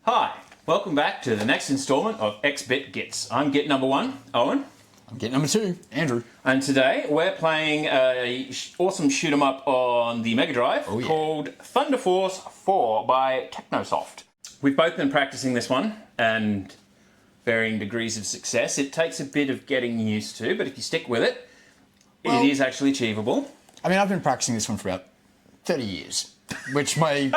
Hi, welcome back to the next instalment of X-Bit Gits. I'm Git number 1, Owen. I'm Git number 2, Andrew. And today we're playing a awesome shoot 'em up on the Mega Drive called Thunder Force 4 by Technosoft. We've both been practicing this one and varying degrees of success. It takes a bit of getting used to, but if you stick with it, it is actually achievable. I mean, I've been practicing this one for about 30 years, which my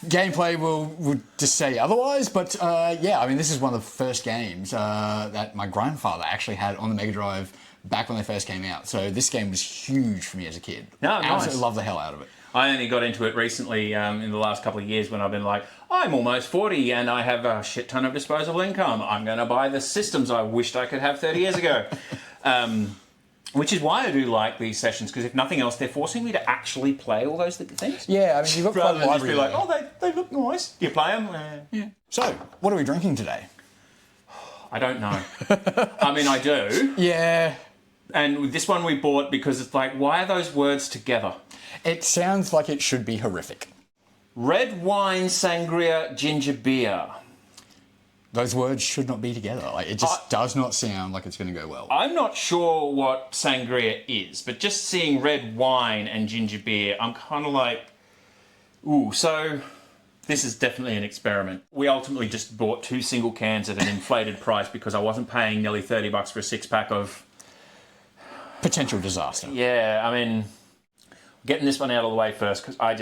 gameplay would just say otherwise, but yeah, I mean, this is one of the first games that my grandfather actually had on the Mega Drive back when they first came out, so this game was huge for me as a kid. No, I nice. absolutely love the hell out of it. I only got into it recently in the last couple of years when I've been like, I'm almost 40 and I have a shit ton of disposable income. I'm going to buy the systems I wished I could have 30 years ago. Which is why I do like these sessions, because if nothing else, they're forcing me to actually play all those things. Yeah, I mean, you've got quite a Rather than just library be like, there. oh, they look nice. Do you play them? Yeah. So, what are we drinking today? I don't know. I mean, I do. Yeah. And this one we bought because it's like, why are those words together? It sounds like it should be horrific. Red wine, sangria, ginger beer. Those words should not be together. Like, it just does not sound like it's going to go well. I'm not sure what sangria is, but just seeing red wine and ginger beer, I'm kind of like, ooh, so this is definitely an experiment. We ultimately just bought 2 single cans at an inflated price because I wasn't paying nearly $30 for a 6-pack of... Potential disaster. Yeah, I mean, getting this one out of the way first, because I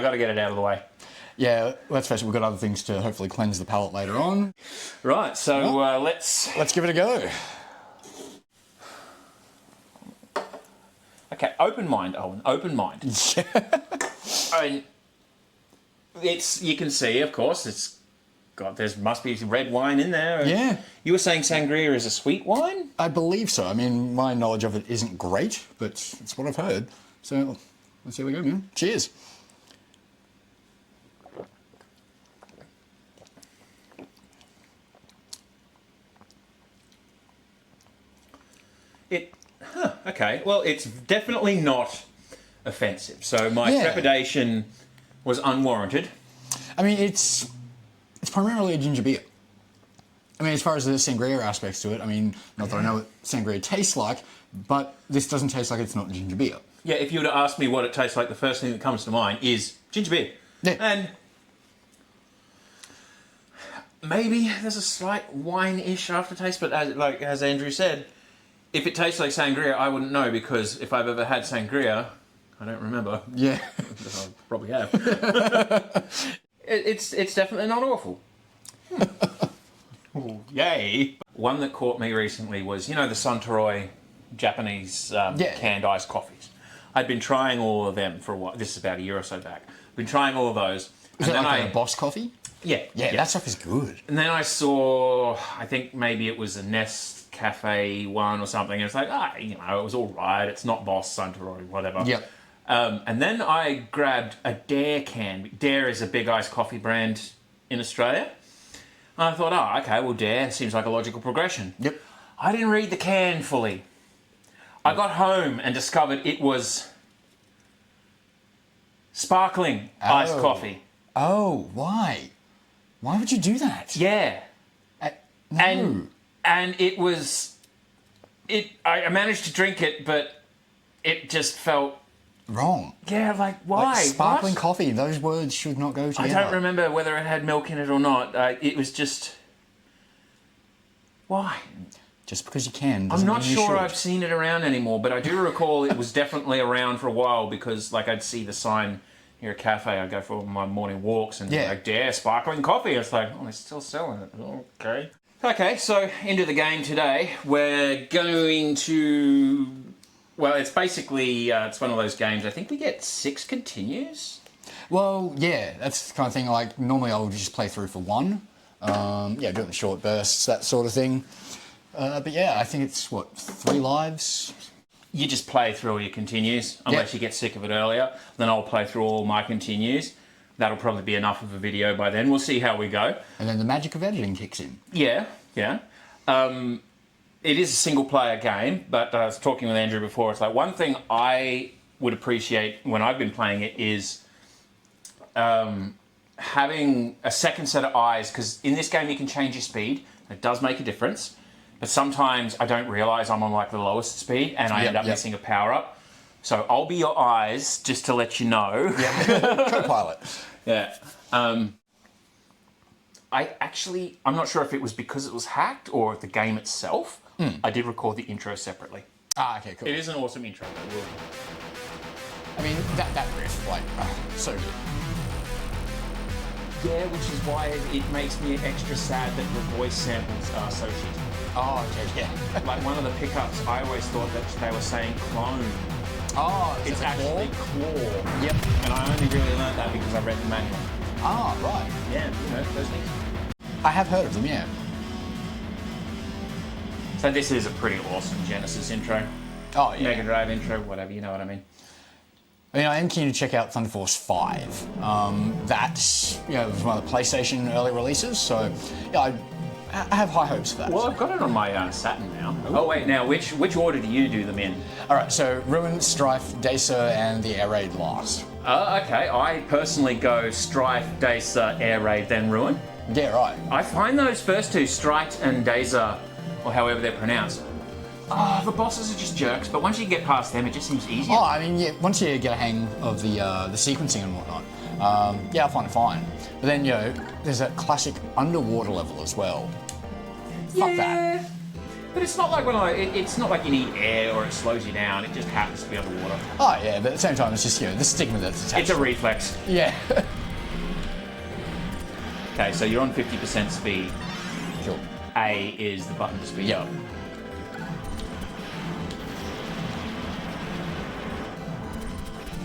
got to get it out of the way. Yeah, let's face it, we've got other things to hopefully cleanse the palate later on. Right, so let's give it a go. Okay, open mind, Owen, open mind. I mean, you can see, of course, there must be red wine in there. Yeah. You were saying sangria is a sweet wine? I believe so. I mean, my knowledge of it isn't great, but it's what I've heard. So, let's see how we go, man. Cheers. Okay, well, it's definitely not offensive. So my trepidation was unwarranted. I mean, it's primarily a ginger beer. I mean, as far as the sangria aspects to it, I mean, not that I know what sangria tastes like, but this doesn't taste like it's not ginger beer. Yeah, if you were to ask me what it tastes like, the first thing that comes to mind is ginger beer. Yeah. And maybe there's a slight wine-ish aftertaste, but as Andrew said, if it tastes like sangria, I wouldn't know, because if I've ever had sangria, I don't remember. Yeah. I probably have. It's definitely not awful. Ooh, yay. One that caught me recently was, you know, the Suntory Japanese canned iced coffees. I'd been trying all of them for a while. This is about a year or so back. Been trying all of those. Is it like a Boss coffee? Yeah. Yeah, that stuff is good. And then I saw, I think maybe it was a Nest Cafe one or something, and it's like, you know, it was all right. It's not Boss, Suntory, whatever. Yep. And then I grabbed a Dare can. Dare is a big iced coffee brand in Australia. And I thought, oh, okay, well, Dare seems like a logical progression. Yep. I didn't read the can fully. I got home and discovered it was sparkling iced coffee. Oh, why? Why would you do that? Yeah. No. And it was... I managed to drink it, but it just felt... wrong. Yeah, like, why? Like sparkling coffee, those words should not go together. I don't remember whether it had milk in it or not. It was just... Why? Just because you can I'm doesn't not mean you sure should. I've seen it around anymore, but I do recall it was definitely around for a while, because like I'd see the sign near a cafe. I'd go for my morning walks and like, Dare sparkling coffee. It's like, oh, they're still selling it. Okay. Okay, so into the game today. We're going to... Well, it's basically, it's one of those games, I think we get 6 continues? Well, yeah, that's the kind of thing, like, normally I would just play through for 1. Yeah, do it in short bursts, that sort of thing. But yeah, I think it's, 3 lives? You just play through all your continues, unless you get sick of it earlier. Then I'll play through all my continues. That'll probably be enough of a video by then. We'll see how we go. And then the magic of editing kicks in. Yeah, yeah. It is a single-player game, but I was talking with Andrew before. It's like, one thing I would appreciate when I've been playing it is having a second set of eyes, because in this game you can change your speed. It does make a difference. But sometimes I don't realise I'm on like the lowest speed and I end up missing a power-up. So I'll be your eyes just to let you know. Yeah, co-pilot. Yeah. I'm not sure if it was because it was hacked or the game itself. I did record the intro separately. Ah, okay, cool. It is an awesome intro. I mean, that riff, like, so good. Yeah, which is why it makes me extra sad that the voice samples are so shitty. Oh, okay, yeah. Like one of the pickups, I always thought that they were saying clone. Oh, It's actually claw. Yep. And I only really learned that because I read the manual. Ah, right. Yeah, you know, those things. I have heard of them, yeah. So this is a pretty awesome Genesis intro. Oh, yeah. Mega Drive intro, whatever, you know what I mean. I mean, I am keen to check out Thunder Force 5. That, was one of the PlayStation early releases, so yeah, I have high hopes for that. Well, I've got it on my Saturn now. Ooh. Oh wait, now which order do you do them in? All right, so Ruin, Strife, Dacer, and the Air Raid last. Okay, I personally go Strife, Dacer, Air Raid, then Ruin. Yeah, right. I find those first two, Strike and Dacer, or however they're pronounced, the bosses are just jerks, but once you get past them, it just seems easier. Oh, I mean, yeah, once you get a hang of the sequencing and whatnot, I find it fine. But then, there's that classic underwater level as well. Fuck that. But it's not like it's not like you need air or it slows you down. It just happens to be underwater. Oh, yeah, but at the same time, it's just, the stigma that's attached. It's a reflex. Yeah. Okay, so you're on 50% speed. Sure. A is the button to speed up.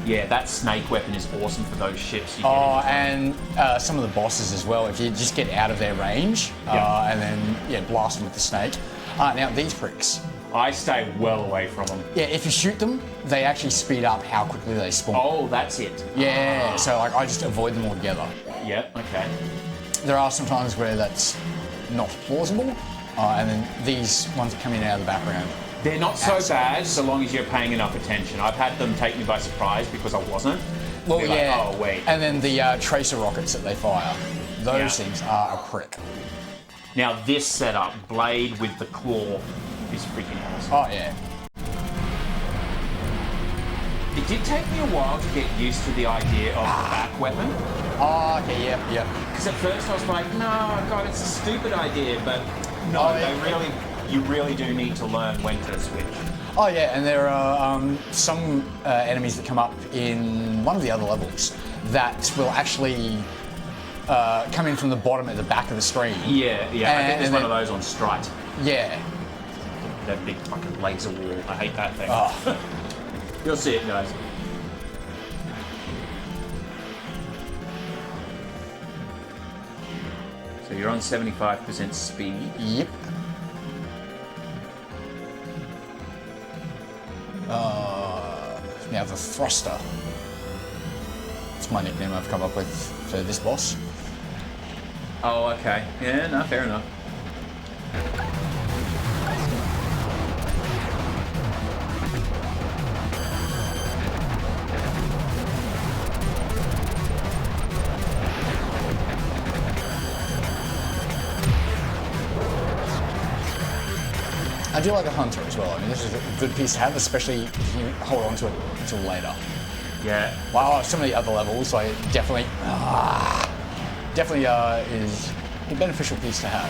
Yeah, that snake weapon is awesome for those ships. And some of the bosses as well. If you just get out of their range and then blast them with the snake. Now these pricks. I stay well away from them. Yeah, if you shoot them, they actually speed up how quickly they spawn. Oh, that's it. Yeah, so like I just avoid them altogether. Yeah, okay. There are some times where that's not plausible, and then these ones are coming out of the background. They're not so bad so long as you're paying enough attention. I've had them take me by surprise because I wasn't. Well, like, oh, wait. And then the tracer rockets that they fire, those things are a prick. Now this setup, blade with the claw, is freaking awesome. Oh, yeah. It did take me a while to get used to the idea of the back weapon. Oh, okay, yeah. Because at first I was like, no, God, it's a stupid idea, but no, you really do need to learn when to switch. Oh yeah, and there are some enemies that come up in one of the other levels that will actually come in from the bottom at the back of the screen. Yeah, I think there's one of those on Strike. Yeah. That big fucking laser wall. I hate that thing. Oh. You'll see it, guys. So you're on 75% speed. Yep. Now the thruster. It's my nickname I've come up with for this boss. Oh, okay. Yeah, no, fair enough. I do like a hunter as well. I mean, this is a good piece to have, especially if you hold on to it until later. Yeah. Wow, some of the other levels, like definitely is a beneficial piece to have.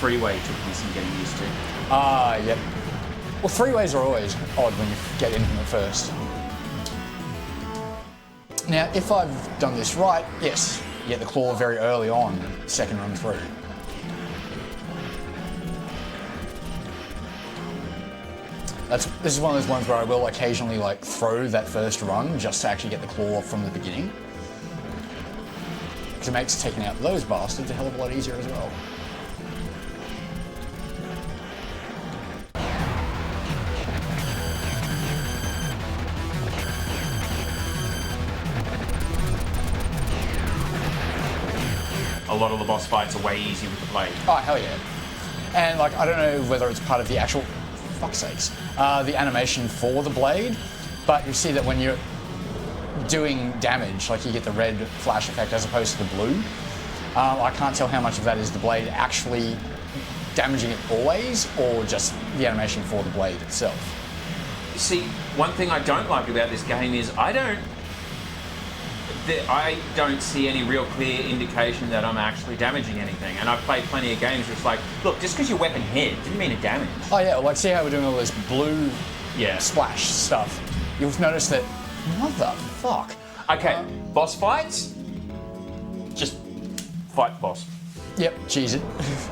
Freeway took me some getting used to. Yep. Well, freeways are always odd when you get into them at first. Now, if I've done this right, yes, you get the claw very early on, second run through. This is one of those ones where I will occasionally throw that first run just to actually get the claw from the beginning. Because it makes taking out those bastards a hell of a lot easier as well. A lot of the boss fights are way easier with the blade. Oh, hell yeah. And I don't know whether it's part of the actual fuck's sakes, the animation for the blade, but you see that when you're doing damage, like you get the red flash effect as opposed to the blue. I can't tell how much of that is the blade actually damaging it always, or just the animation for the blade itself. See, one thing I don't like about this game is I don't see any real clear indication that I'm actually damaging anything. And I've played plenty of games where it's like, look, just because your weapon hit didn't mean it damaged. Oh yeah, like see how we're doing all this blue Yeah. splash stuff. You'll notice that, what the fuck? Okay, boss fights, just fight the boss. Yep, cheese it.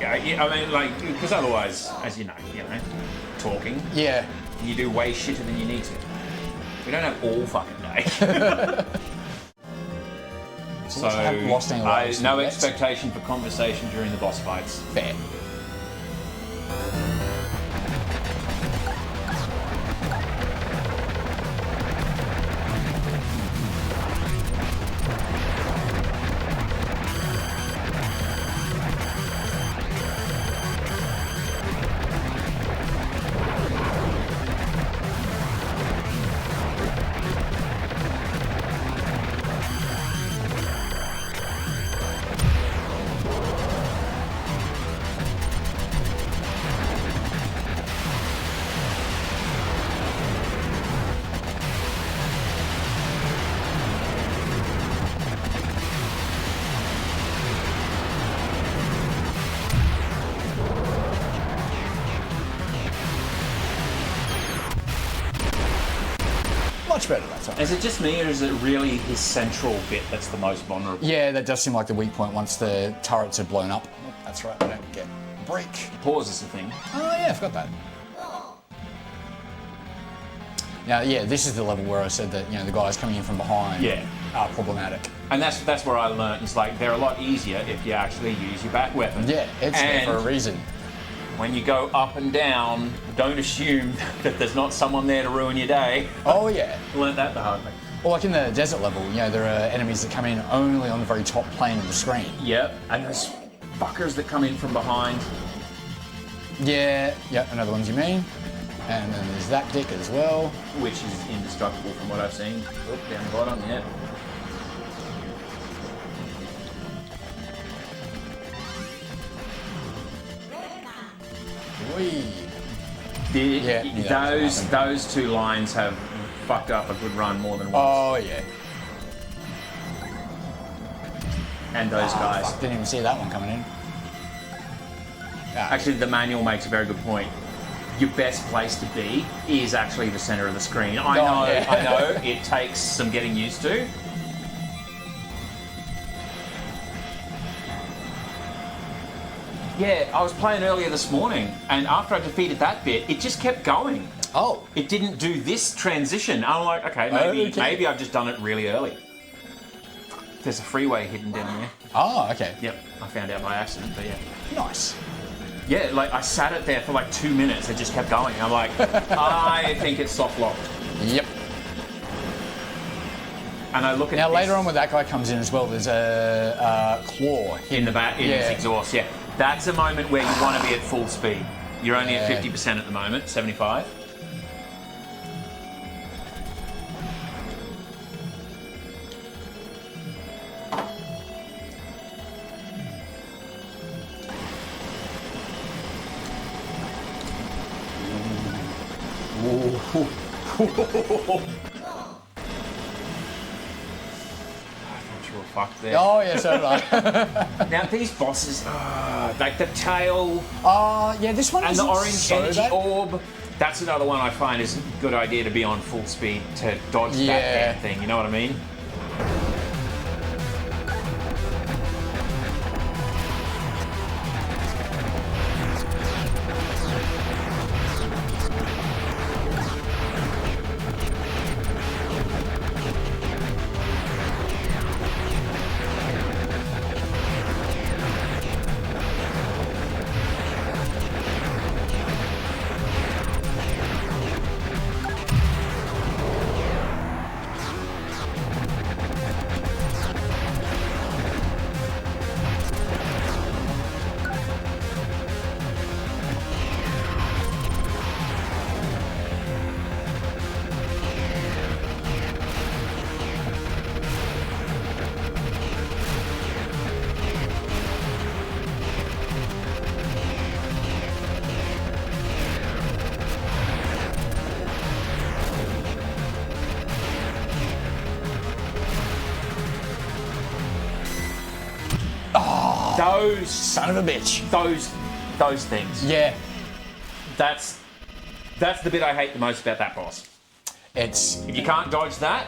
Yeah, I mean, like, because otherwise, as you know, talking, Yeah. you do way shitter than you need to. We don't have all fucking day. So, I haven't lost any lives no yet. expectation for conversation during the boss fights. Fair. Much better that time. Is it just me, or is it really his central bit that's the most vulnerable? Yeah, that does seem like the weak point once the turrets are blown up. Oh, that's right, I don't get break. Pause is the thing. Oh yeah, I forgot that. Now, yeah, this is the level where I said that, the guys coming in from behind Yeah. are problematic. And that's where I learned. It's like, they're a lot easier if you actually use your back weapon. Yeah, it's there And for a reason. when you go up and down, don't assume that there's not someone there to ruin your day. Oh yeah. Learned that the hard way. Or like in the desert level, there are enemies that come in only on the very top plane of the screen. Yep. And those fuckers that come in from behind. Yeah, I know the ones you mean. And then there's that dick as well. Which is indestructible from what I've seen. Oop, down the bottom, yeah. Whee. Those two lines have fucked up a good run more than once. Oh yeah. And those guys. Fuck, didn't even see that one coming in. Actually, the manual makes a very good point. Your best place to be is actually the center of the screen. I know, it takes some getting used to. Yeah, I was playing earlier this morning, and after I defeated that bit, it just kept going. Oh. It didn't do this transition. I'm like, okay, maybe I've just done it really early. There's a freeway hidden down there. Oh, okay. Yep, I found out by accident, but yeah. Nice. Yeah, like I sat it there for like 2 minutes. It just kept going. I'm like, I think it's soft locked. Yep. And I look at Now this later on when that guy comes in as well, there's a claw in the back, in his exhaust. Yeah, that's a moment where you want to be at full speed. You're only at 50% at the moment, 75. Fuck there. Oh yeah, so did I. Now these bosses, like the tail Yeah, this one and the orange so energy bad. orb. That's another one I find is a good idea to be on full speed to dodge that damn thing. You know what I mean? Those son of a bitch. Those things. Yeah. That's the bit I hate the most about that boss. It's... If you can't dodge that,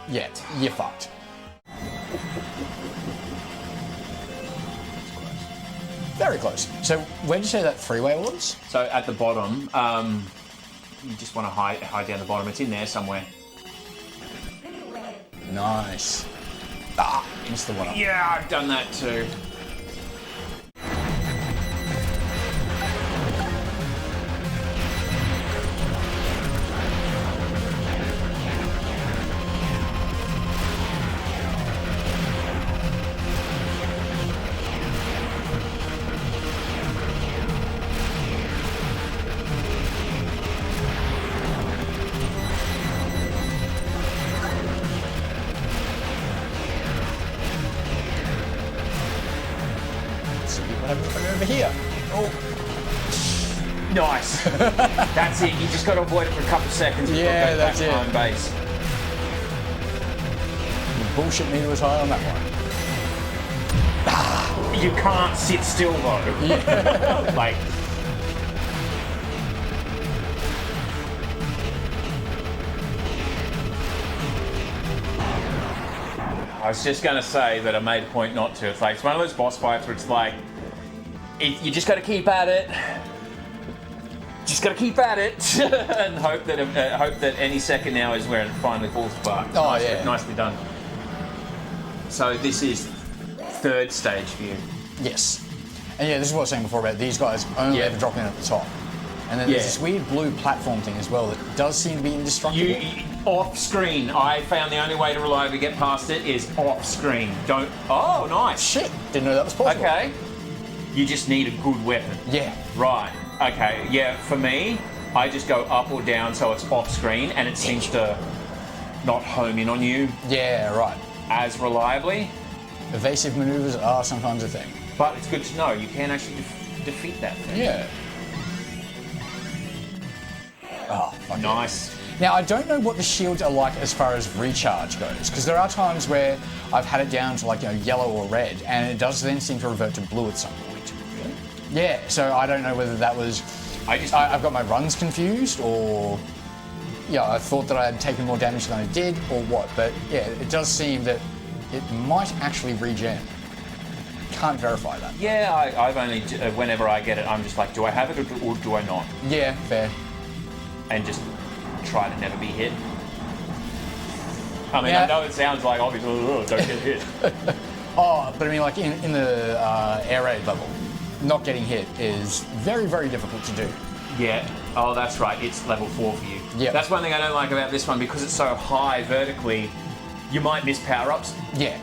Yeah, you're fucked. Very close. So where'd you say that freeway was? So at the bottom, you just want to hide down the bottom. It's in there somewhere. Nice. Ah, missed the one up. Yeah, I've done that too. Over here. Oh. Nice. That's it. You just got to avoid it for a couple of seconds. Yeah, that's it. Home base. The bullshit meter was high on that one. You can't sit still though. Yeah. Like. I was just going to say that I made a point not to. It's like it's one of those boss fights where it's like you just got to keep at it. Just got to keep at it and hope that any second now is where it finally falls apart. Oh, yeah. Nicely done. So this is third stage for you. Yes. And yeah, this is what I was saying before about these guys only ever dropping at the top. And then there's this weird blue platform thing as well that does seem to be indestructible. Off screen. I found the only way to reliably get past it is off screen. Don't. Oh, nice. Shit, didn't know that was possible. Okay. You just need a good weapon. Yeah. Right. Okay. Yeah. For me, I just go up or down so it's off screen and it seems to not home in on you. Yeah. Right. As reliably. Evasive maneuvers are sometimes a thing. But it's good to know you can actually defeat that thing. Yeah. Oh, fuck nice. Now, I don't know what the shields are like as far as recharge goes, because there are times where I've had it down to like, yellow or red, and it does then seem to revert to blue at some point. Really? Yeah, so I don't know whether that was... I've got my runs confused, or... Yeah, I thought that I had taken more damage than I did, or what, but yeah, it does seem that it might actually regen. Can't verify that. Yeah, I've only... whenever I get it, I'm just like, do I have it or do I not? Yeah, fair. And just try to never be hit. I mean, I know it sounds like obviously don't get hit. Oh, but I mean, like in the air raid level, not getting hit is very, very difficult to do. Yeah. Oh, that's right. It's level 4 for you. Yeah. That's one thing I don't like about this one because it's so high vertically. You might miss power-ups. Yeah.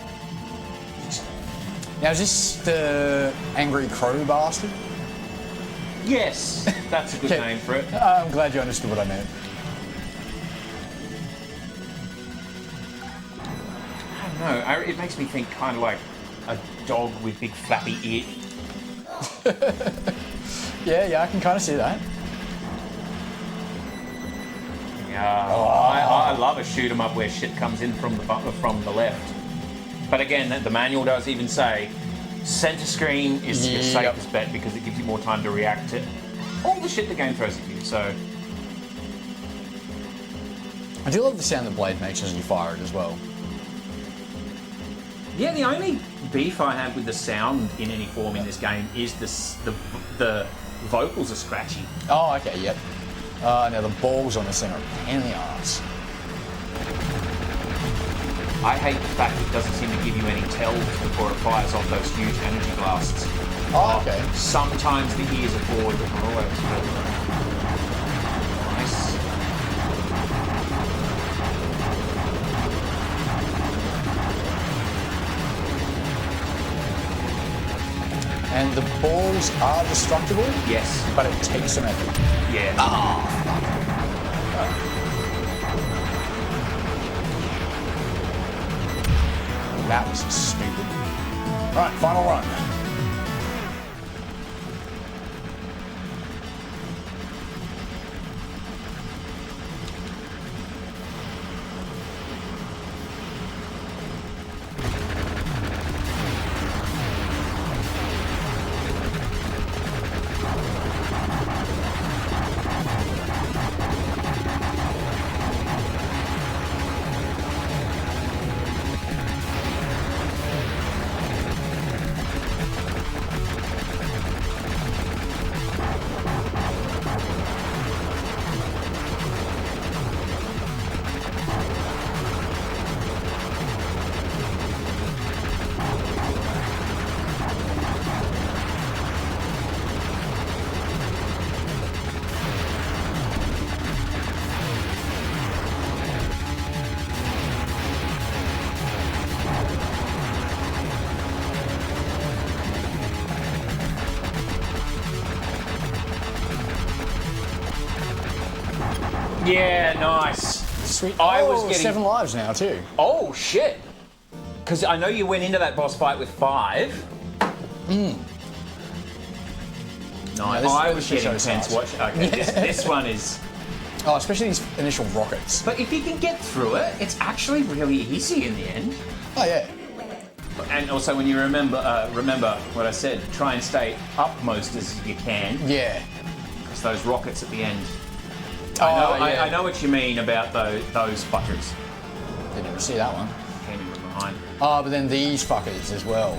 Now, is this the Angry Crow Bastard? Yes, that's a good name for it. I'm glad you understood what I meant. I don't know. It makes me think kind of like a dog with big flappy ears. Yeah, I can kind of see that. Yeah, I love a shoot 'em up where shit comes in from the left. But again, the manual does even say center screen is your safest bet because it gives you more time to react to all the shit the game throws at you. So I do love the sound the blade makes as you fire it as well. yeah, the only beef I have with the sound in any form in this game is the vocals are scratchy. Oh, okay, yep. Now the balls on this thing are a pain in the arse. I hate the fact it doesn't seem to give you any tells before it fires off those huge energy blasts. Oh, okay. Sometimes the ears are bored, but not always. Nice. And the balls are destructible? Yes. But it takes some effort. Yeah. That was stupid. Right, final run. Yeah, nice. Sweet. I was getting 7 lives now too. Oh shit! Because I know you went into that boss fight with 5. Nice. this- I this was should getting show tense. size. Watch. Okay, this one is. Oh, especially these initial rockets. But if you can get through it, it's actually really easy in the end. Oh yeah. And also, when you remember what I said, try and stay upmost as you can. Yeah. Because those rockets at the end. Oh, yeah. I know what you mean about those fuckers. Didn't even see that one. Came in from behind. Oh, but then these fuckers as well.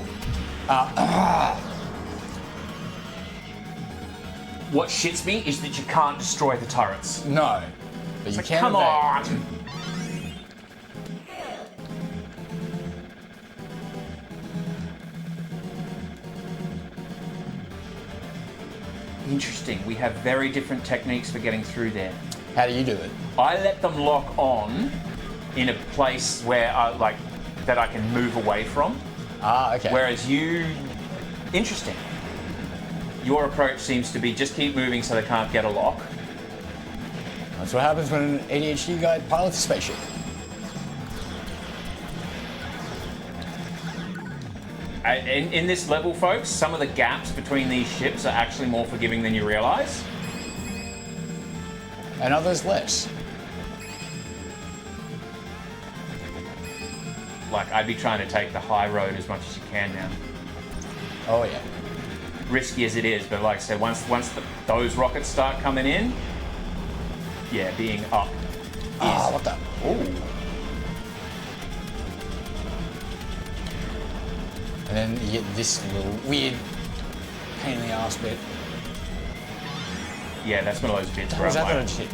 What shits me is that you can't destroy the turrets. No. But you can Come evade. on! Interesting. We have very different techniques for getting through there. How do you do it? I let them lock on in a place where that I can move away from. Ah, okay. Whereas you, interesting. Your approach seems to be just keep moving so they can't get a lock. That's what happens when an ADHD guy pilots a spaceship. In this level, folks, some of the gaps between these ships are actually more forgiving than you realise. And others less. Like, I'd be trying to take the high road as much as you can now. Oh yeah. Risky as it is, but like I said, once those rockets start coming in, yeah, being up. Ah, what the? Ooh. And then you get this little weird pain in the ass bit. Yeah, that's one of those bits What where was I'm that that I like, just hit?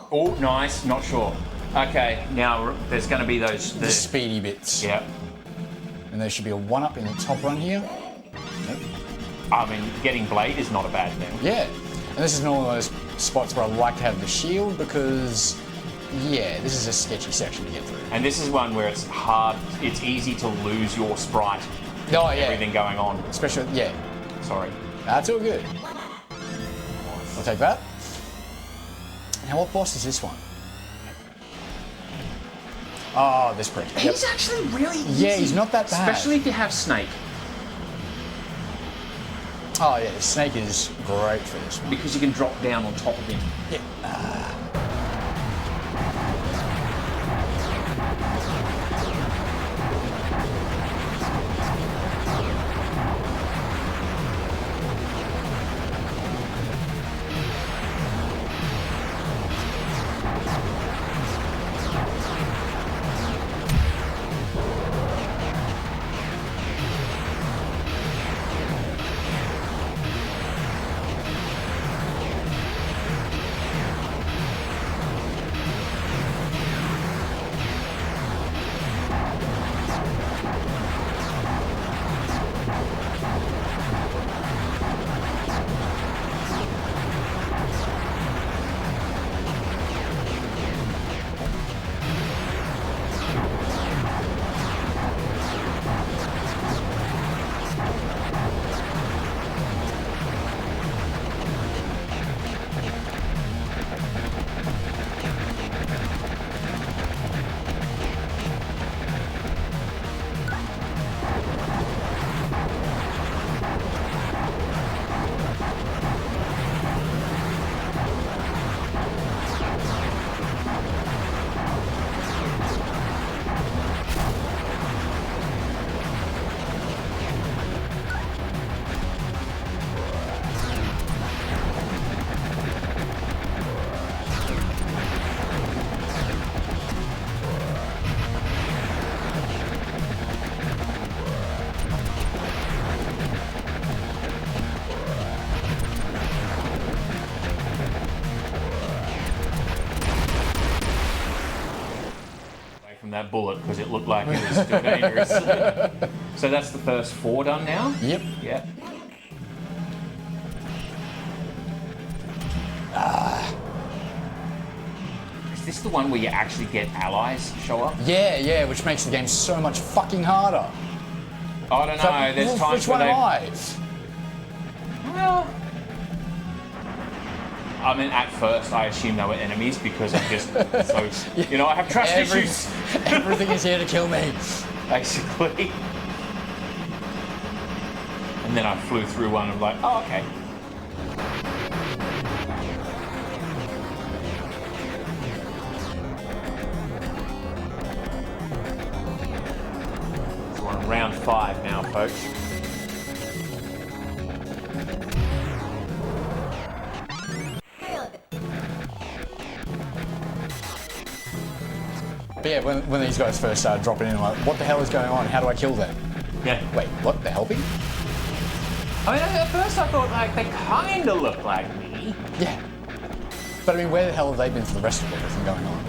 oh, nice, not sure. Okay, now there's going to be those. The speedy bits. Yeah. And there should be a 1-up in the top run here. Nope. I mean, getting Blade is not a bad thing. Yeah. And this is one of those spots where I like to have the shield because, yeah, this is a sketchy section to get through. And this is one where it's hard, it's easy to lose your sprite. Oh, yeah. Everything going on. Especially, yeah. Sorry. That's all good. I'll take that. Now, what boss is this one? Oh, this prick. Yep. He's actually really easy. Yeah, he's not that bad. Especially if you have Snake. Oh, yeah, the snake is great for this one. Because you can drop down on top of him. Yeah. From that bullet because it looked like it was still dangerous. So that's the first 4 done now? Yep. Yeah. Is this the one where you actually get allies show up? Yeah, which makes the game so much fucking harder. I don't know. So, There's times which where one they. am I? Well, I mean, at first I assumed they were enemies because I'm just so, you know, I have trust issues. Everything is here to kill me. Basically. And then I flew through one and I'm like, oh, okay. So we're on round 5 now, folks. But yeah, when these guys first started dropping in, I'm like, what the hell is going on? How do I kill them? Yeah. Wait, what? They're helping? I mean, at first I thought, like, they kind of look like me. Yeah. But I mean, where the hell have they been for the rest of everything going on?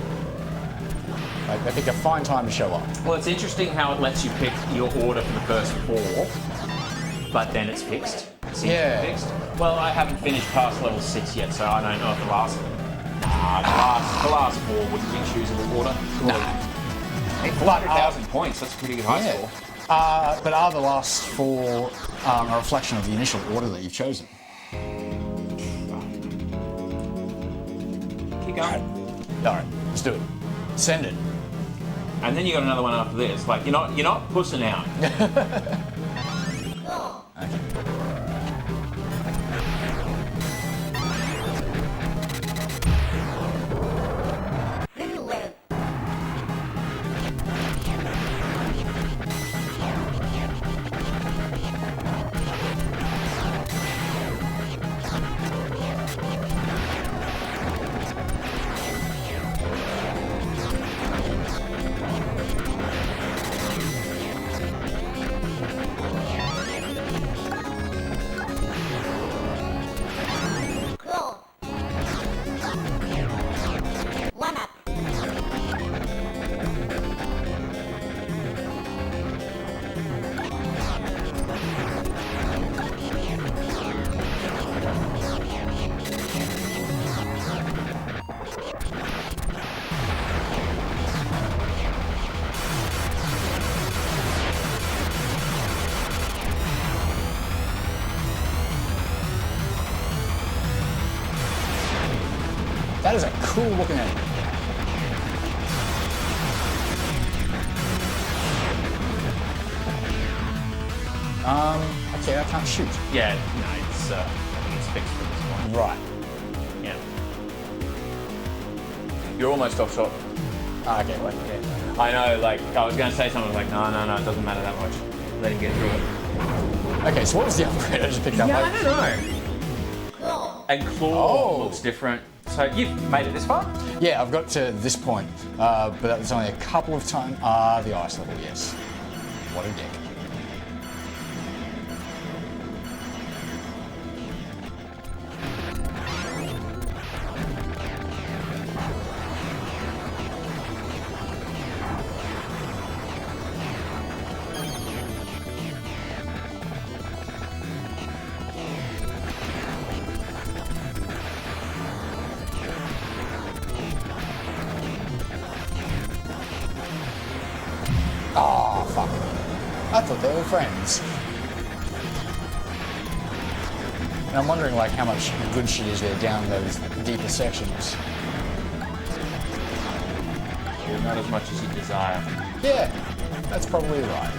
Like, they pick a fine time to show up. Well, it's interesting how it lets you pick your order for the first 4, but then it's fixed. It seems to be fixed. Well, I haven't finished past level 6 yet, so I don't know if the last 4 wouldn't be choosable order. Nah. 400,000 points, that's a pretty good high score. But are the last 4 a reflection of the initial order that you've chosen? Keep going. Alright, let's do it. Send it. And then you got another one after this. Like, you're not pussing out. Okay. That is a cool looking enemy. Okay, I can't shoot. Yeah, no, it's, I think it's fixed for this one. Right. Yeah. You're almost off shot. Okay, wait, yeah. I know, like, I was going to say something like, no, it doesn't matter that much. Let him get through it. Okay, so what was the upgrade I just picked up? Yeah, Like, I don't know. And claw looks different. So you've made it this far? yeah, I've got to this point, but that was only a couple of times. The ice level, yes. What a dick. Oh, fuck. I thought they were friends. And I'm wondering, like, how much good shit is there down those deeper sections. Well, not as much as you desire. Yeah, that's probably right.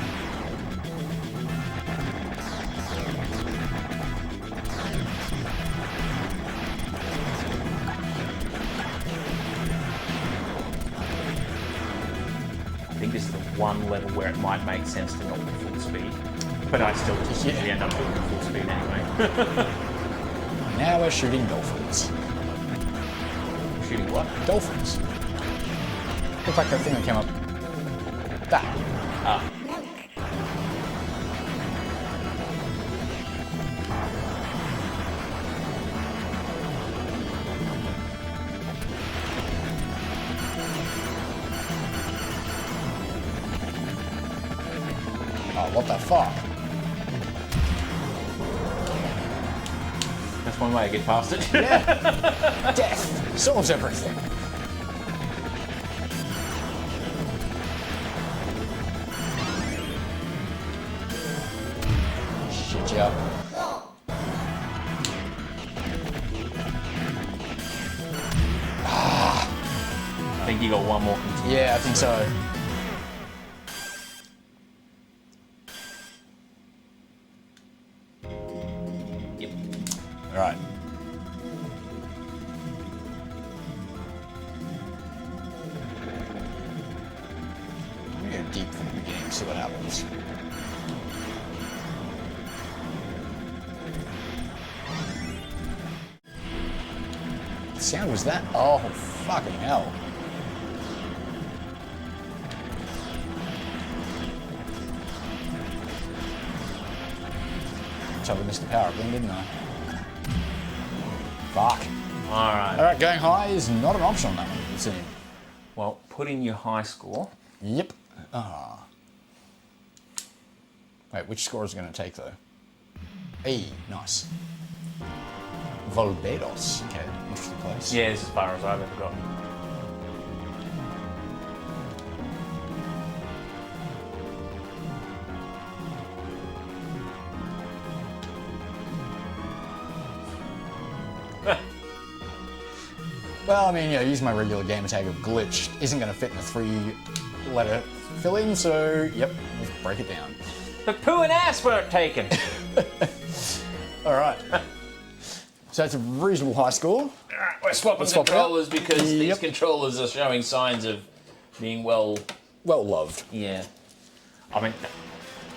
I think this is the one level where it might make sense to not go full speed. But I still just usually end up doing the full speed anyway. Now we're shooting dolphins. Shooting what? Dolphins. Look like that thing that came up. That. Ah. Oh, what the fuck? That's one way to get past it. Yeah. Death solves everything. Shit, yeah. think you got one more continuous. Yeah, I think so. Yep. All right. I'm gonna go deep from the beginning, see what happens. What sound was that? Oh, fucking hell. I missed the power up then, didn't I? Fuck. Alright. Alright, going high is not an option on that one, it would seem. Well, put in your high score. Yep. Wait, which score is it going to take though? Hey, nice. Volbedos. Okay, interesting place. Yeah, this is as far as I've ever got. Well, I mean, yeah, using my regular gamer tag of glitch isn't going to fit in a 3-letter filling, so yep, let's break it down. The poo and ass weren't taken. All right. So it's a reasonable high score. Alright, we're swapping Swap it controllers out. because these Yep. controllers are showing signs of being well loved. Yeah. I mean,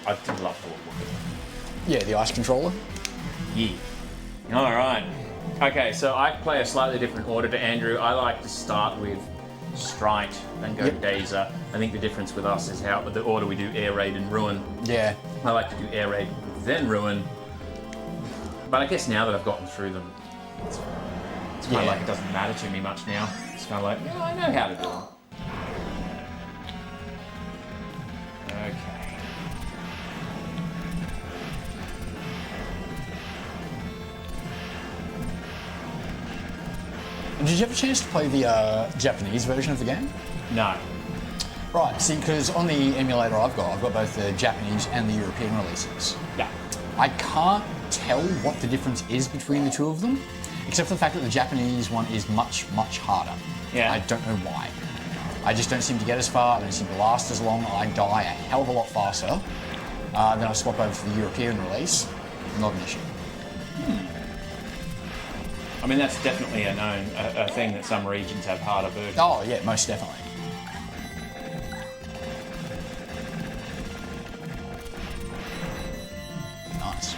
I do love the look of it. Yeah, the ice controller. Yeah. Alright. Okay, so I play a slightly different order to Andrew. I like to start with Strite, then go Yep. Dazer. I think the difference with us is how the order we do Air Raid and Ruin. Yeah. I like to do Air Raid, then Ruin. But I guess now that I've gotten through them, it's kind of like it doesn't matter to me much now. It's kind of like, yeah, I know how to do them. Okay. Did you have a chance to play the Japanese version of the game? No. Right, see, because on the emulator I've got both the Japanese and the European releases. Yeah. I can't tell what the difference is between the two of them, except for the fact that the Japanese one is much, much harder. Yeah. I don't know why. I just don't seem to get as far, I don't seem to last as long, I die a hell of a lot faster. Then I swap over to the European release, not an issue. I mean, that's definitely a known a thing that some regions have harder versions. Oh yeah, most definitely. Nice.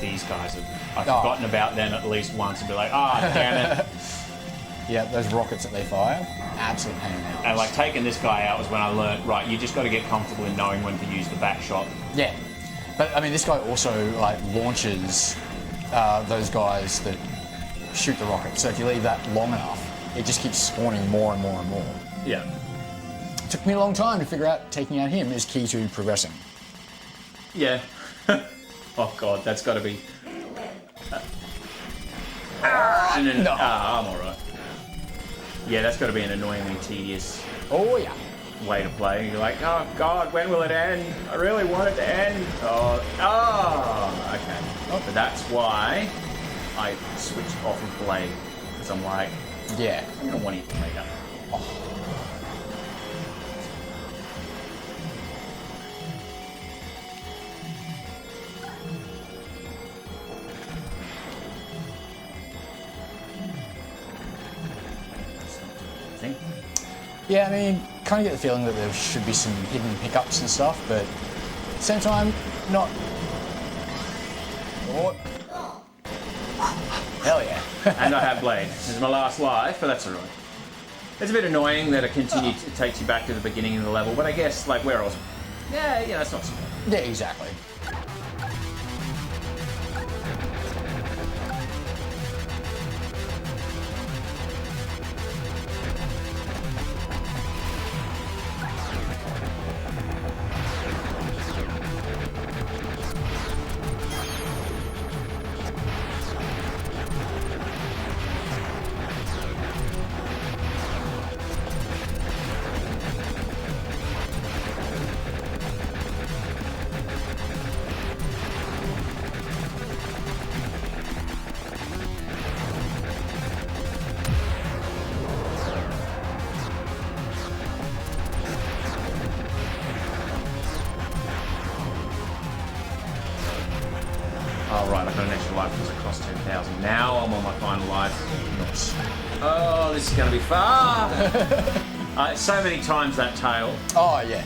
These guys have I've forgotten about them at least once and be like, damn it. Yeah, those rockets that they fire, absolute pain in the ass. And like taking this guy out was when I learned, right, you just got to get comfortable in knowing when to use the back shot. Yeah, but I mean, this guy also like launches those guys that shoot the rocket. So if you leave that long enough, it just keeps spawning more and more and more. Yeah. It took me a long time to figure out taking out him is key to progressing. Yeah. Oh god, that's got to be. And then, No. I'm alright. Yeah, that's got to be an annoyingly tedious Oh yeah. way to play. You're like, oh god, when will it end? I really want it to end. Oh, okay. Oh. But that's why I switched off of Blade. Because I'm like, Yeah. I don't want you to play that. Thing. Yeah, I mean, kind of get the feeling that there should be some hidden pickups and stuff, but at the same time, not. Oh. Hell yeah. And I have Blade. This is my last life, but that's alright. It's a bit annoying that it takes you back to the beginning of the level, but I guess, like, where else? Yeah, it's not so bad. Yeah, exactly. Oh, right, I got an extra life because it cost 10,000. Now I'm on my final life. Nice. Oh, this is going to be fun. So many times that tail. Oh, yeah.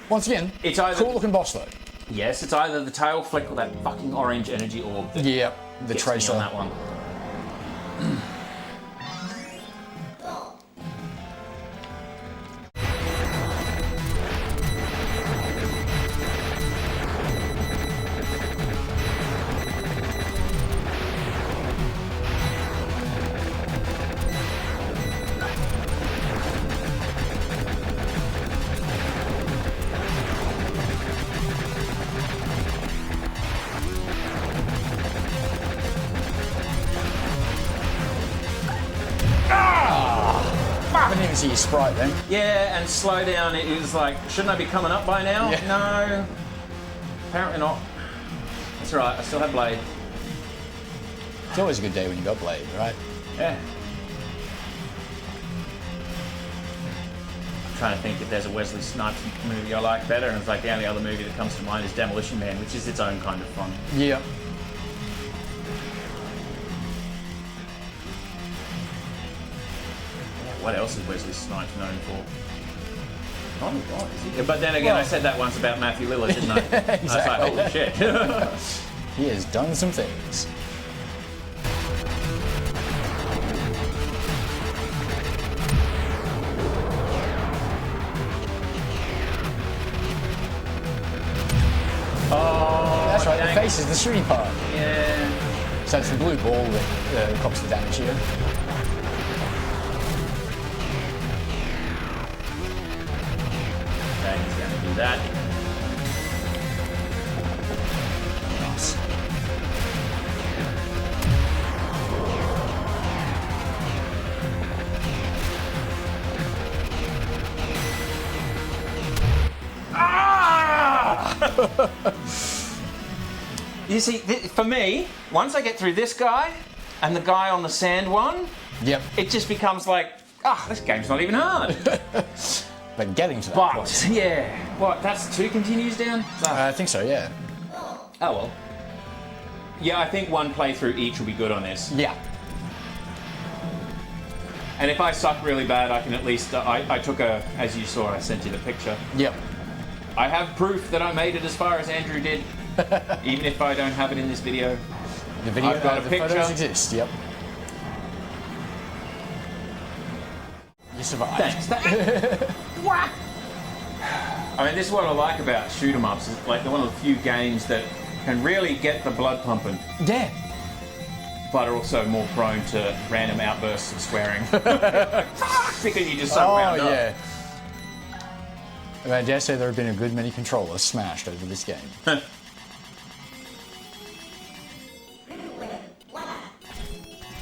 Once again, It's either- cool looking boss, though. Yes, it's either the tail flick or that fucking orange energy orb. That Yeah, the gets me tracer. on that one. I didn't even see your sprite then. Yeah, and slow down. It was like, shouldn't I be coming up by now? Yeah. No. Apparently not. That's right, I still have Blade. It's always a good day when you got Blade, right? Yeah. I'm trying to think if there's a Wesley Snipes movie I like better, and it's like the only other movie that comes to mind is Demolition Man, which is its own kind of fun. Yeah. What else is Wesley Snipes known for? Oh, God, is he? But then again, I said that once about Matthew Lillard, didn't I? Exactly. I was like, holy shit. He has done some things. Oh, That's right, dang. the face is the shooting part. Yeah. So it's the blue ball that cops the damage here. Okay, he's going to do that. Nice. You see, for me, once I get through this guy and the guy on the sand one, Yep. it just becomes like, this game's not even hard. But getting to that point. But, yeah. What, that's 2 continues down? I think so, yeah. Oh, well. Yeah, I think 1 playthrough each will be good on this. Yeah. And if I suck really bad, I can at least, I took as you saw, I sent you the picture. Yep. I have proof that I made it as far as Andrew did, even if I don't have it in this video. The video, I've got a the picture. photos exist, yep. You survived. Thanks. What? I mean, this is what I like about shoot 'em ups. It's like they're one of the few games that can really get the blood pumping, Yeah. but are also more prone to random outbursts of swearing. Because you just so wound up. yeah. I dare say there have been a good many controllers smashed over this game.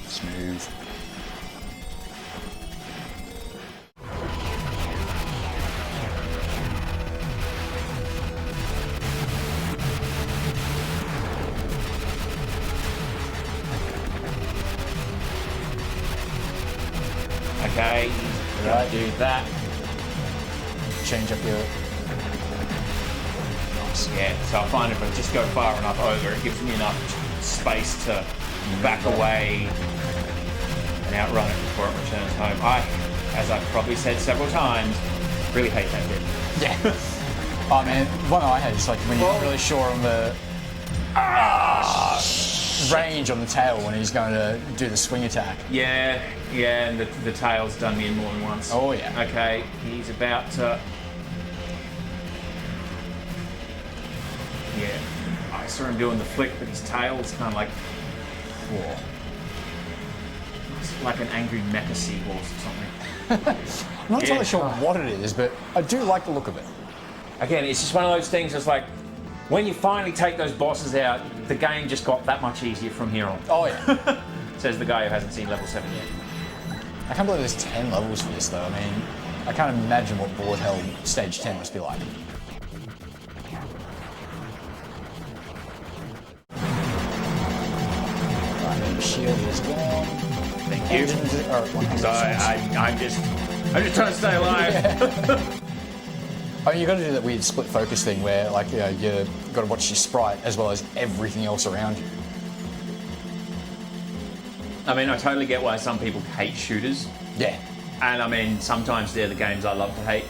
Smooth. Okay, Right. do that. Change up your... Yeah, so I find if I just go far enough over, it gives me enough space to back away and outrun it before it returns home. I, as I've probably said several times, really hate that bit. Yeah. Oh man, one I had is like when you're not really sure on the range on the tail when he's going to do the swing attack. Yeah, and the tail's done me in more than once. Oh yeah. Okay, he's about to... Yeah, I saw him doing the flick, but his tail's kind of like... Whoa. It's like an angry mecha seahorse or something. I'm not entirely sure what it is, but I do like the look of it. Again, it's just one of those things that's like, when you finally take those bosses out, the game just got that much easier from here on. Oh yeah. Says the guy who hasn't seen level 7 yet. I can't believe there's 10 levels for this though. I mean, I can't imagine what bullet hell stage 10 must be like. Right, the shield is gone. Thank you. Engines are at 100%. So I'm just trying to stay alive. I mean, you got to do that weird split focus thing where, like, you know, you got to watch your sprite as well as everything else around you. I mean, I totally get why some people hate shooters. Yeah. And I mean, sometimes they're the games I love to hate.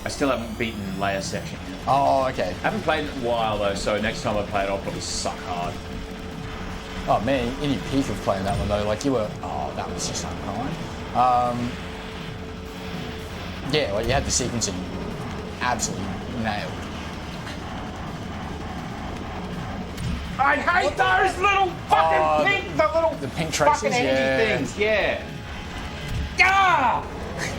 I still haven't beaten Layer Section yet. Oh, okay. I haven't played it in a while though, so next time I play it, I'll probably suck hard. Oh man, in your peak of playing that one though, like you were, oh, that was just unkind. Yeah, well, you had the sequencing absolutely nailed. I hate those little fucking the pink traces, fucking energy things, yeah. Ah!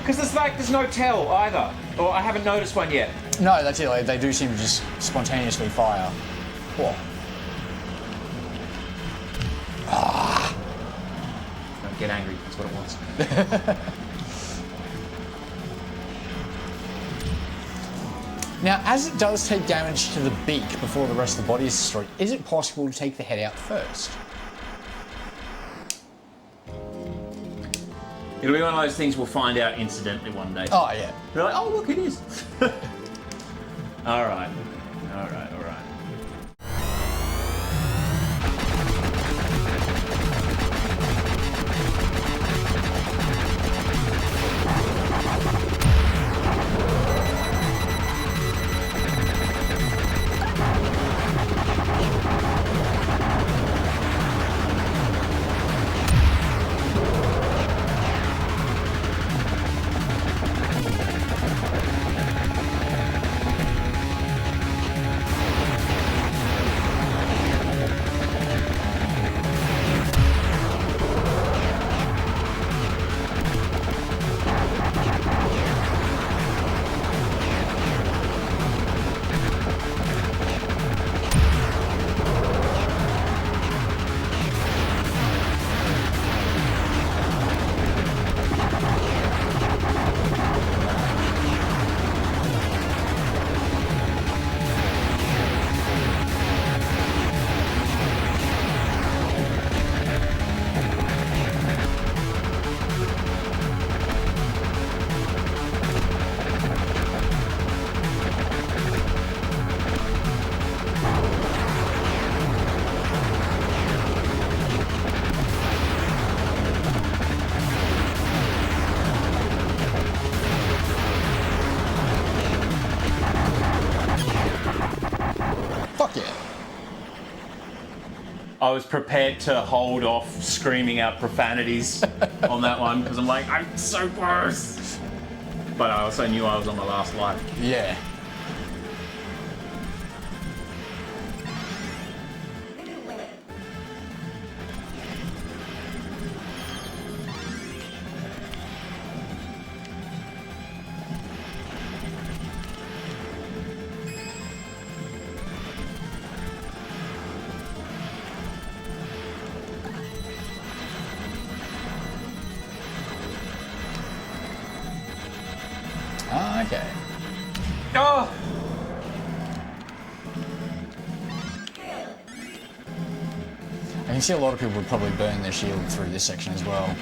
Because it's like there's no tell either, or I haven't noticed one yet. No, that's it. Like, they do seem to just spontaneously fire. Whoa. Ah. Don't get angry. That's what it wants. Now, as it does take damage to the beak before the rest of the body is destroyed, is it possible to take the head out first? It'll be one of those things we'll find out incidentally one day. Oh, yeah. We're like, oh, look, it is. All right. All right, all right. I was prepared to hold off screaming out profanities on that one because I'm like, I'm so close. But I also knew I was on my last life. Yeah. Ah, okay. Oh! I can see a lot of people would probably burn their shield through this section as well.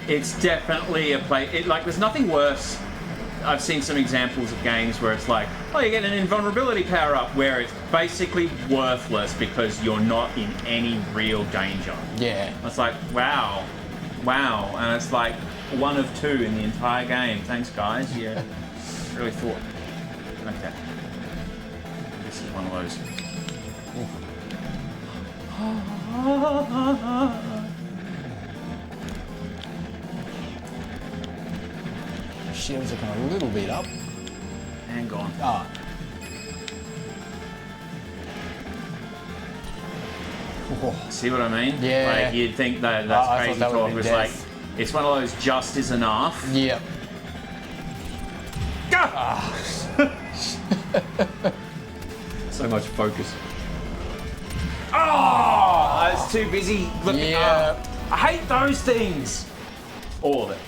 It's definitely a play. Like, there's nothing worse. I've seen some examples of games where it's like, oh, you get an invulnerability power up, where it's basically worthless because you're not in any real danger. Yeah. It's like, wow. Wow. And it's like 1 of 2 in the entire game. Thanks, guys. You really thought. Okay. This is one of those. Shield's looking a little beat up. And gone. Ah. Whoa. See what I mean? Yeah. Like, you'd think that that's I crazy thought that talk. would've It's been like, death. it's one of those just is enough. Yep. Ah! So much focus. Oh! I was too busy looking Yeah. up. I hate those things. All of it.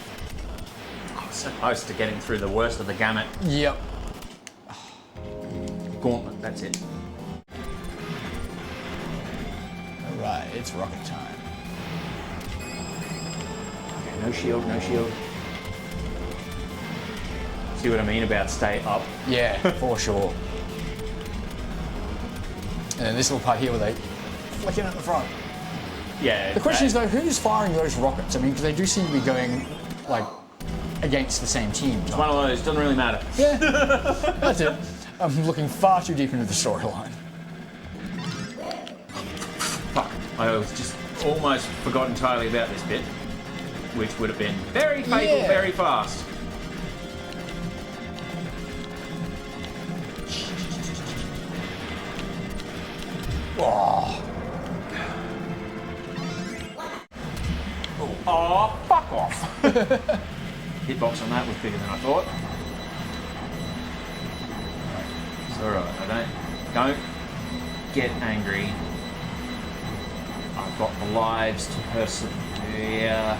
I was so close to getting through the worst of the gamut. Yep. Gauntlet, that's it. Alright, it's rocket time. Okay, no shield, no shield. See what I mean about stay up? Yeah, for sure. And then this little part here where they flick in at the front. Yeah. The question is though, who's firing those rockets? I mean, because they do seem to be going like against the same team. It's one of those, doesn't really matter. Yeah, that's it. I'm looking far too deep into the storyline. Fuck. I was just almost forgot entirely about this bit, which would have been very fatal, Yeah. very fast. Oh, Oh, fuck off. Hitbox on that was bigger than I thought. It's alright, don't get angry. I've got the lives to persevere.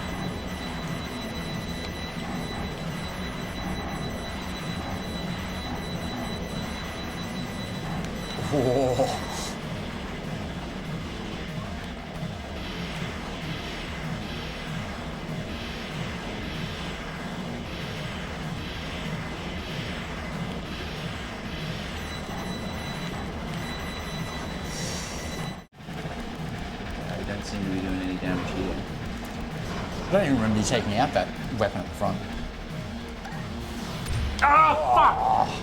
whoa. They don't seem to be doing any damage here. I don't even remember you taking out that weapon at the front. Ah, fuck!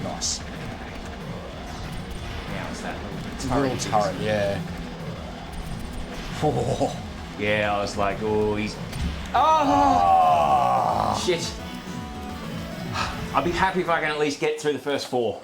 Nice. Yeah, it's that Little turret, yeah. Whoa. Yeah, I was like, oh, he's... Oh! Shit. I'll be happy if I can at least get through the first 4.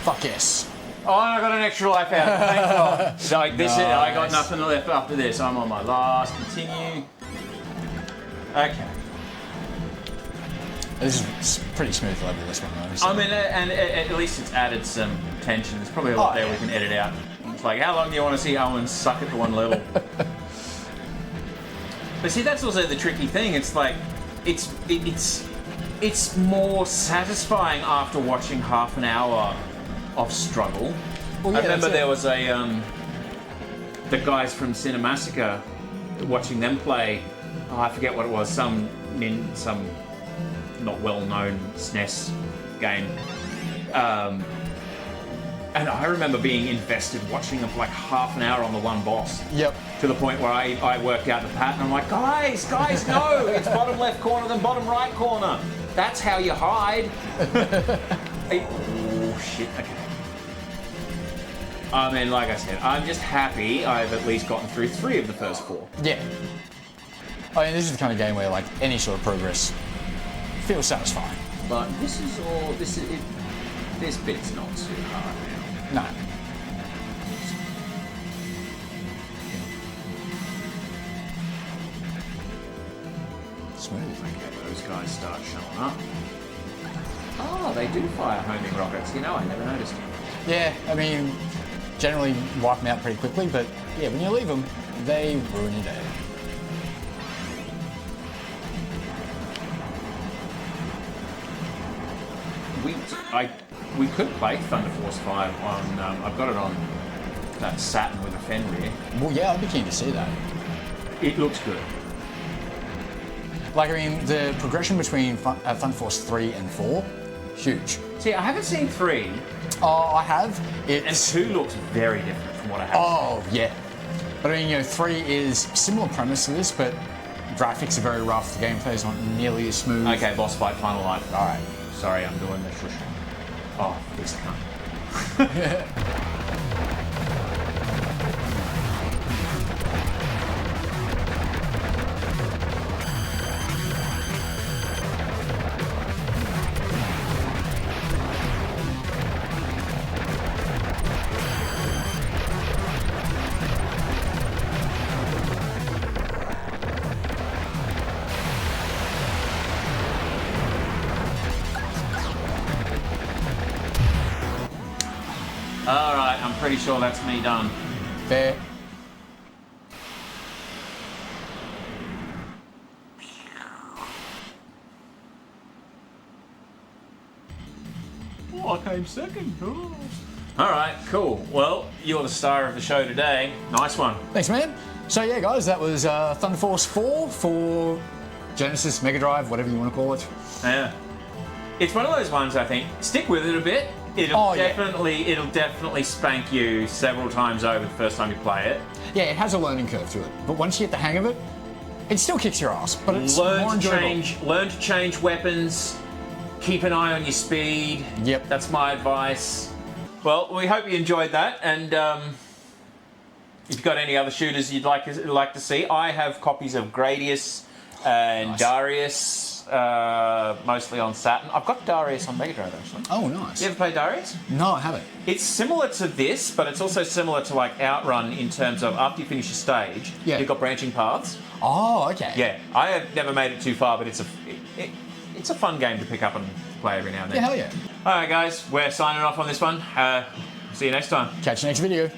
Fuck yes. Oh, I got an extra life out. Thank God. Like this, I got Nice. nothing left after this. I'm on my last. Continue. Okay. This is pretty smooth level, this one though. So. I mean, and at least it's added some tension. There's probably a lot there we can edit out. It's like, how long do you want to see Owen suck at the one level? But see, that's also the tricky thing. It's like, it's more satisfying after watching half an hour of struggle. Well, yeah, I remember that's it. there was the guys from Cinemassacre, watching them play. Oh, I forget what it was. Some not well-known SNES game. And I remember being invested watching them for like half an hour on the one boss. Yep. To the point where I worked out the pattern. I'm like, guys, no! It's bottom left corner, then bottom right corner. That's how you hide. Oh, shit. Okay. I mean, like I said, I'm just happy I've at least gotten through 3 of the first 4. Yeah. I mean, this is the kind of game where like any sort of progress feels satisfying. But this bit's not too hard now. No. Smooth. Okay, those guys start showing up. Oh, they do fire homing rockets. You know, I never noticed. Yeah, I mean, generally wipe them out pretty quickly, but yeah, when you leave them, they ruin your day. We could play Thunder Force 5 on. I've got it on that Saturn with a Fen rear. Well, yeah, I'd be keen to see that. It looks good. Like, I mean, the progression between Thunder Force 3 and 4, huge. See, I haven't seen 3, Oh, I have. and It's 2 looks very different from what I have. Oh, yeah. But I mean, you know, 3 is similar premise to this, but graphics are very rough. The gameplay is not nearly as smooth. Okay, boss fight, final life. All right. Sorry, I'm doing the shush. Oh, this cunt. I'm pretty sure that's me done. Fair. Oh, I came second. Oh. All right, cool. Well, you're the star of the show today. Nice one. Thanks, man. So yeah, guys, that was Thunder Force 4 for Genesis, Mega Drive, whatever you want to call it. Yeah. It's one of those ones, I think. Stick with it a bit. It'll definitely spank you several times over the first time you play it. Yeah, it has a learning curve to it, but once you get the hang of it, it still kicks your ass. But it's more enjoyable. Learn to change weapons. Keep an eye on your speed. Yep. That's my advice. Well, we hope you enjoyed that, and if you've got any other shooters you'd like to see, I have copies of Gradius and Darius, mostly on Saturn. I've got Darius on Mega Drive, actually. Oh, nice. You ever play Darius? No, I haven't. It's similar to this, but it's also similar to like Outrun in terms of after you finish a stage, you've got branching paths. Oh, okay. Yeah, I have never made it too far, but it's a fun game to pick up and play every now and then. Yeah, hell yeah. All right, guys, we're signing off on this one. See you next time. Catch you next video.